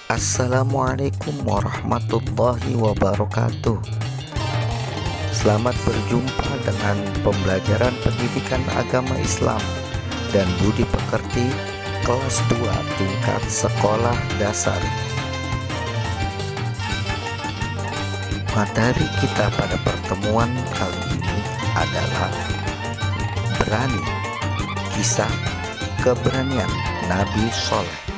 Assalamualaikum warahmatullahi wabarakatuh. Selamat berjumpa dengan pembelajaran pendidikan agama Islam dan budi pekerti kelas 2 tingkat sekolah dasar. Materi kita pada pertemuan kali ini adalah berani, kisah keberanian Nabi Shaleh.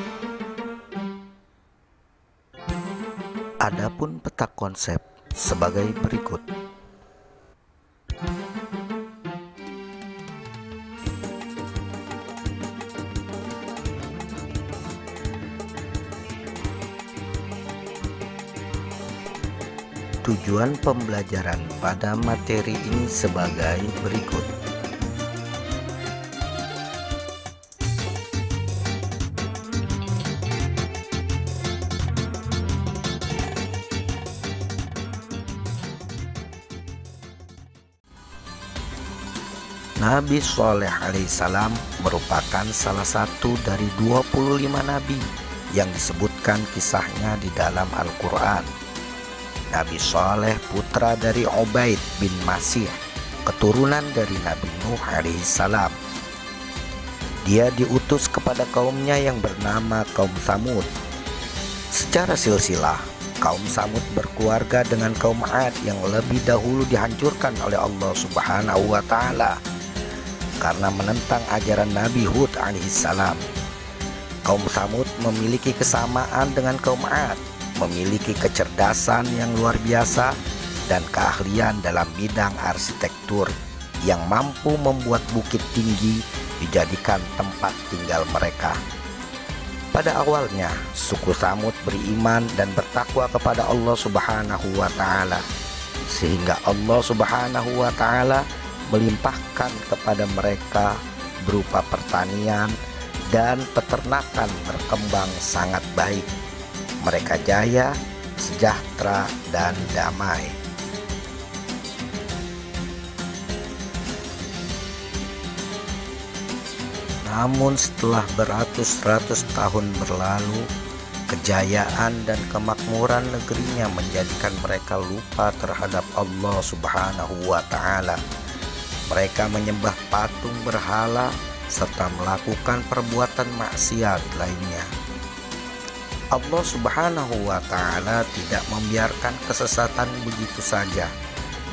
Adapun peta konsep sebagai berikut. Tujuan pembelajaran pada materi ini sebagai berikut. Nabi Shaleh alaihissalam merupakan salah satu dari 25 nabi yang disebutkan kisahnya di dalam Al-Quran. Nabi Shaleh putra dari Ubaid bin Masih, keturunan dari Nabi Nuh alaihissalam. Dia diutus kepada kaumnya yang bernama kaum Tsamud. Secara silsilah, kaum Tsamud berkeluarga dengan kaum 'Ad yang lebih dahulu dihancurkan oleh Allah Subhanahu wa Ta'ala karena menentang ajaran Nabi Hud alaihissalam. Kaum Tsamud memiliki kesamaan dengan kaum 'Ad, memiliki kecerdasan yang luar biasa dan keahlian dalam bidang arsitektur yang mampu membuat bukit tinggi dijadikan tempat tinggal mereka. Pada awalnya, suku Tsamud beriman dan bertakwa kepada Allah Subhanahu wa Ta'ala, sehingga Allah Subhanahu wa Ta'ala melimpahkan kepada mereka berupa pertanian dan peternakan berkembang sangat baik. Mereka jaya, sejahtera, dan damai. Namun setelah beratus-ratus tahun berlalu, kejayaan dan kemakmuran negerinya menjadikan mereka lupa terhadap Allah Subhanahu wa Ta'ala. Mereka menyembah patung berhala serta melakukan perbuatan maksiat lainnya. Allah Subhanahu wa Ta'ala tidak membiarkan kesesatan begitu saja.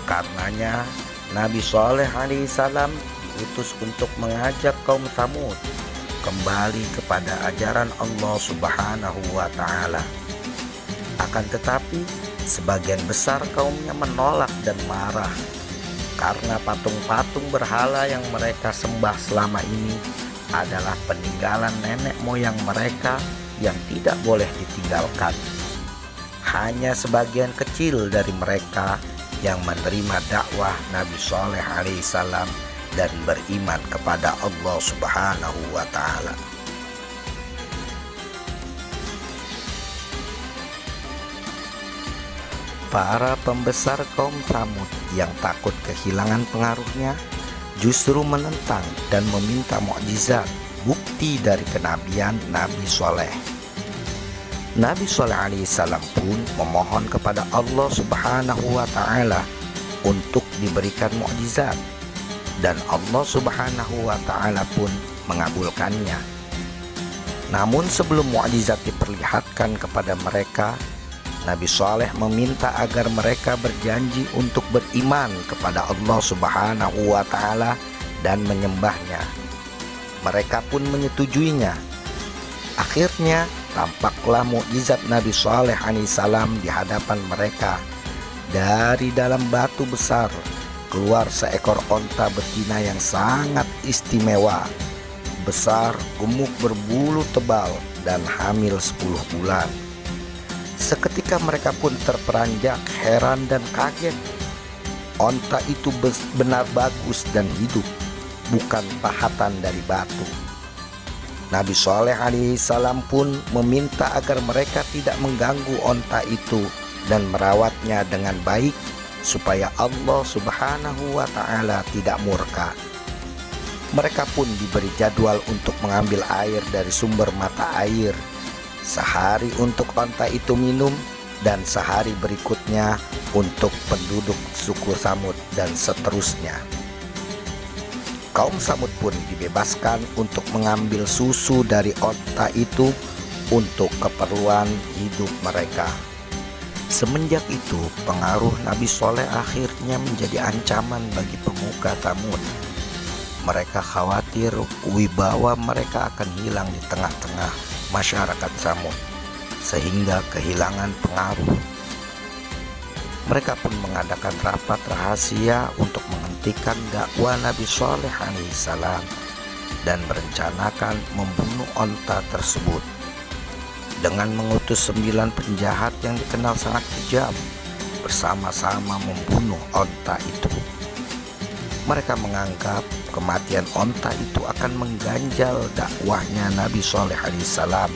Karenanya Nabi Shaleh alaihissalam diutus untuk mengajak kaum Tsamud kembali kepada ajaran Allah Subhanahu wa Ta'ala. Akan tetapi sebagian besar kaumnya menolak dan marah karena patung-patung berhala yang mereka sembah selama ini adalah peninggalan nenek moyang mereka yang tidak boleh ditinggalkan. Hanya sebagian kecil dari mereka yang menerima dakwah Nabi Shaleh alaihissalam dan beriman kepada Allah Subhanahu wa Ta'ala. Para pembesar kaum Tsamud yang takut kehilangan pengaruhnya justru menentang dan meminta mukjizat, bukti dari kenabian Nabi Shaleh. Nabi Shaleh alaihissalam pun memohon kepada Allah Subhanahu wa Ta'ala untuk diberikan mukjizat, dan Allah Subhanahu wa Ta'ala pun mengabulkannya. Namun sebelum mukjizat diperlihatkan kepada mereka, Nabi Shaleh meminta agar mereka berjanji untuk beriman kepada Allah Subhanahu wa Ta'ala dan menyembahnya. Mereka pun menyetujuinya. Akhirnya tampaklah mukjizat Nabi Shaleh alaihissalam di hadapan mereka. Dari dalam batu besar keluar seekor onta betina yang sangat istimewa, besar, gemuk, berbulu tebal, dan hamil 10 bulan. Seketika mereka pun terperanjak, heran dan kaget. Onta itu benar bagus dan hidup, bukan pahatan dari batu. Nabi Shaleh alaihissalam pun meminta agar mereka tidak mengganggu onta itu dan merawatnya dengan baik, supaya Allah Subhanahu wa Ta'ala tidak murka. Mereka pun diberi jadwal untuk mengambil air dari sumber mata air sehari untuk onta itu minum, dan sehari berikutnya untuk penduduk suku Samud, dan seterusnya. Kaum Samud pun dibebaskan untuk mengambil susu dari onta itu untuk keperluan hidup mereka. Semenjak itu, pengaruh Nabi Soleh akhirnya menjadi ancaman bagi pemuka Samud. Mereka khawatir wibawa mereka akan hilang di tengah-tengah masyarakat Samud, sehingga kehilangan pengaruh. Mereka pun mengadakan rapat rahasia untuk menghentikan dakwah Nabi Soleh alaihissalam dan merencanakan membunuh onta tersebut. Dengan mengutus 9 penjahat yang dikenal sangat kejam, bersama-sama membunuh onta itu. Mereka menganggap kematian onta itu akan mengganjal dakwahnya Nabi Soleh alaihissalam,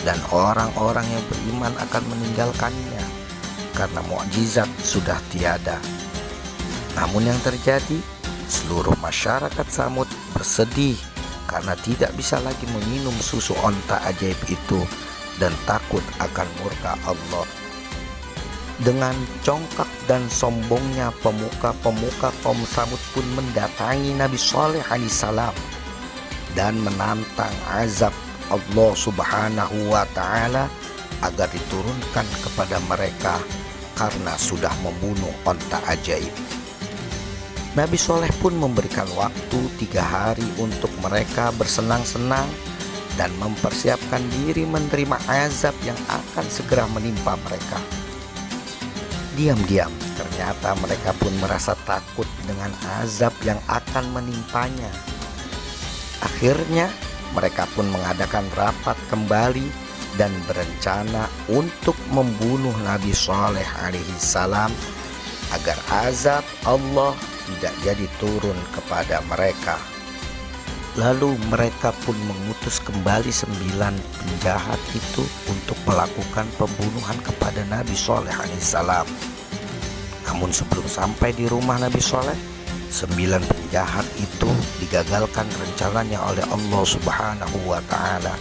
dan orang-orang yang beriman akan meninggalkannya karena mukjizat sudah tiada. Namun yang terjadi, seluruh masyarakat Samud bersedih karena tidak bisa lagi meminum susu onta ajaib itu dan takut akan murka Allah. Dengan congkak dan sombongnya, pemuka-pemuka kaum Samud pun mendatangi Nabi Soleh alaihissalam dan menantang azab Allah subhanahu wa ta'ala agar diturunkan kepada mereka karena sudah membunuh onta ajaib. Nabi Soleh pun memberikan waktu 3 hari untuk mereka bersenang-senang dan mempersiapkan diri menerima azab yang akan segera menimpa mereka. Diam-diam ternyata mereka pun merasa takut dengan azab yang akan menimpanya. Akhirnya mereka pun mengadakan rapat kembali dan berencana untuk membunuh Nabi Soleh alaihissalam agar azab Allah tidak jadi turun kepada mereka. Lalu mereka pun mengutus kembali 9 penjahat itu untuk melakukan pembunuhan kepada Nabi Soleh alaihissalam. Namun sebelum sampai di rumah Nabi Soleh, 9 penjahat itu digagalkan rencananya oleh Allah subhanahu wa ta'ala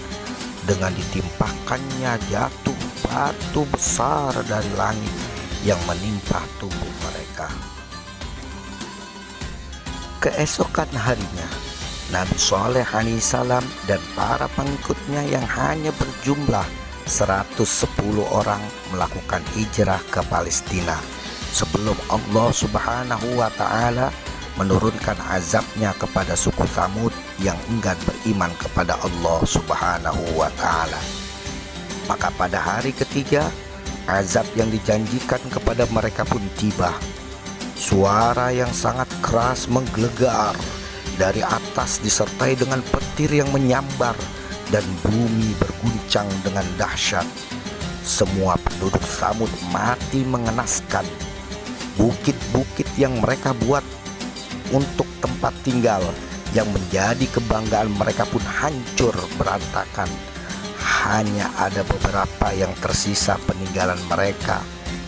dengan ditimpakannya jatuh batu besar dari langit yang menimpa tubuh mereka. Keesokan harinya, Nabi Soleh alaihissalam dan para pengikutnya yang hanya berjumlah 110 orang melakukan hijrah ke Palestina sebelum Allah subhanahu wa ta'ala menurunkan azabnya kepada suku Samud yang enggan beriman kepada Allah subhanahu wa ta'ala. Maka pada hari ketiga, azab yang dijanjikan kepada mereka pun tiba. Suara yang sangat keras menggelegar dari atas disertai dengan petir yang menyambar dan bumi berguncang dengan dahsyat. Semua penduduk Samud mati mengenaskan. Bukit-bukit yang mereka buat untuk tempat tinggal yang menjadi kebanggaan mereka pun hancur berantakan. Hanya ada beberapa yang tersisa peninggalan mereka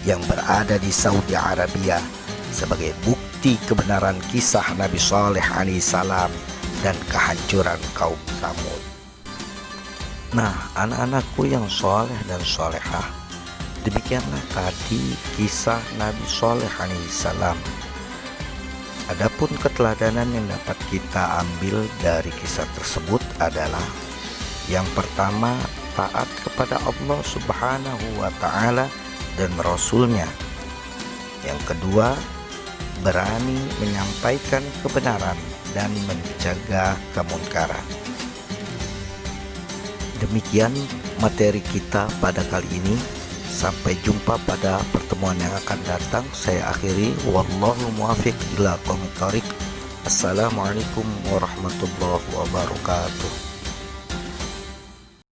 yang berada di Saudi Arabia sebagai bukti kebenaran kisah Nabi Soleh alaihissalam dan kehancuran kaum Samud. Nah, anak-anakku yang soleh dan solehah, demikianlah tadi kisah Nabi Soleh alaihissalam. Adapun keteladanan yang dapat kita ambil dari kisah tersebut adalah: yang pertama, taat kepada Allah subhanahu wa ta'ala dan Rasulnya. Yang kedua, berani menyampaikan kebenaran dan mencegah kemunkaran. Demikian materi kita pada kali ini. Sampai jumpa pada pertemuan yang akan datang. Saya akhiri. Wallahu muwaffiq ila aqwamit thoriq. Assalamualaikum warahmatullahi wabarakatuh.